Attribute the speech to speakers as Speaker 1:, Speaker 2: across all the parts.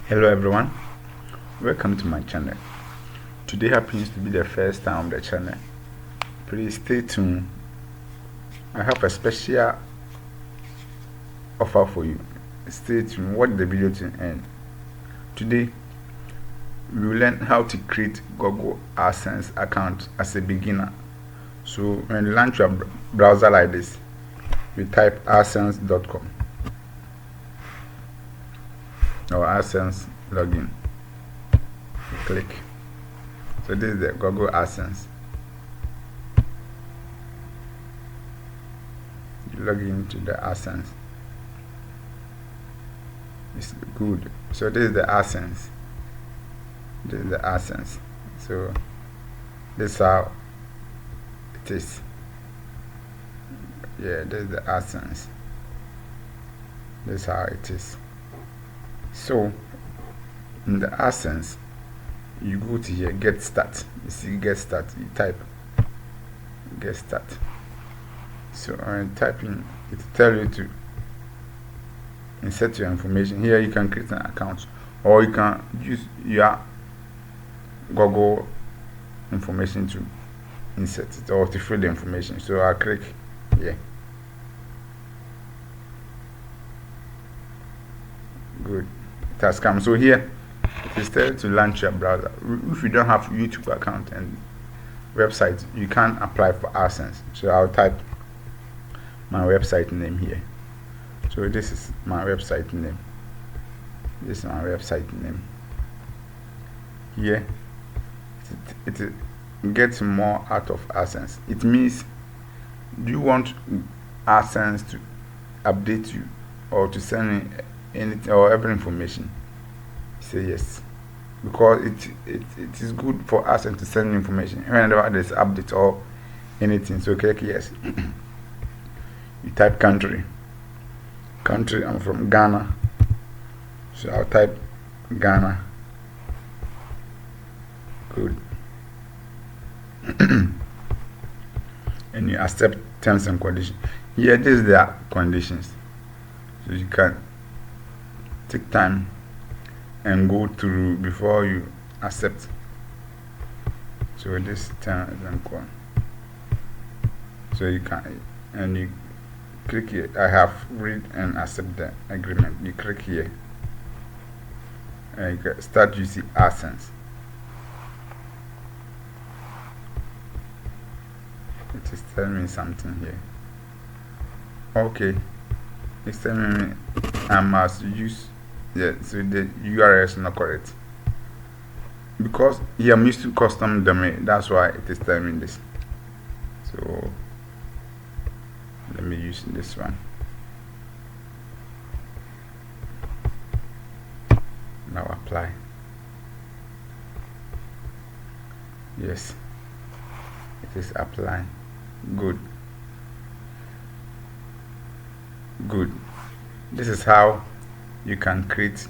Speaker 1: Hello everyone, welcome to my channel. Today happens to be the first time on the channel. Please stay tuned. I have a special offer for you. Stay tuned, watch the video to end. Today we will learn how to create Google AdSense account as a beginner. So when you launch your browser like this, you type adsense.com or AdSense login. You click. So this is the Google AdSense. You log into the AdSense. It's good. So this is the AdSense. This is the AdSense. So this is how it is. Yeah, this is the AdSense. This is how it is. So in the AdSense, you go to here, get start. You see get start, you type get start. So when typing, it will tell you to insert your information. Here you can create an account, or you can use your Google information to insert it or to fill the information. So I'll click here. Good, it has come. So here it is telling to launch your browser. If you don't have YouTube account and website, you can apply for AdSense. So I'll type my website name here. So this is my website name. This is my website name. Here it gets more out of AdSense. It means, do you want AdSense to update you or to send me anything or every information? Say yes, because it is good for us and to send information whenever there's update or anything. So click yes. You type country. I'm from Ghana, so I'll type Ghana. Good. And you accept terms and conditions. Here, this is the conditions, so you can take time and go through before you accept. So this terms and conditions. So you can, and you click here. I have read and accept the agreement. You click here and you can start using AdSense. It is telling me something here. Okay, it's telling me I must use, yeah, so the URL is not correct because here I'm used to custom domain. That's why it is telling me this. So let me use this one. Now apply. Yes, it is applying. Good. This is how you can create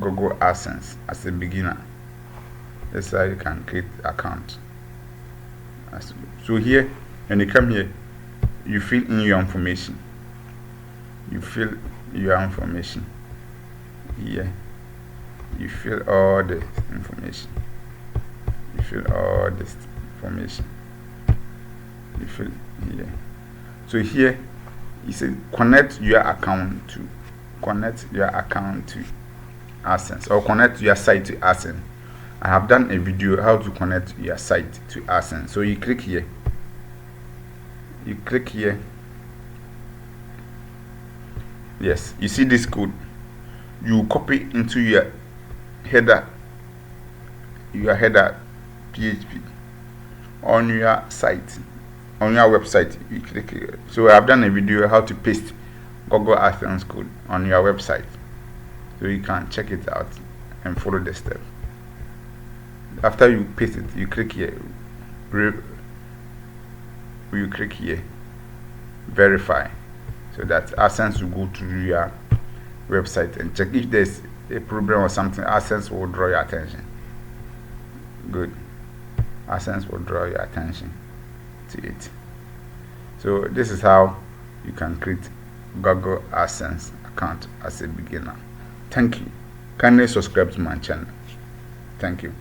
Speaker 1: Google AdSense as a beginner. This is how you can create account. So here, when you come here, you fill in your information. You fill your information here. You fill all the information. You fill all this information. You fill here. So here you say connect your account to AdSense, or connect your site to AdSense. I have done a video how to connect your site to AdSense. So you click here. You click here. Yes, you see this code. You copy into your header PHP on your site, on your website. You click here. So I have done a video how to paste Google AdSense code on your website, so you can check it out and follow the step. After you paste it, you click here. You click here, verify, so that AdSense will go to your website and check if there's a problem or something. AdSense will draw your attention. Good. AdSense will draw your attention to it. So this is how you can create Google AdSense account as a beginner. Thank you. kindly subscribe to my channel. Thank you.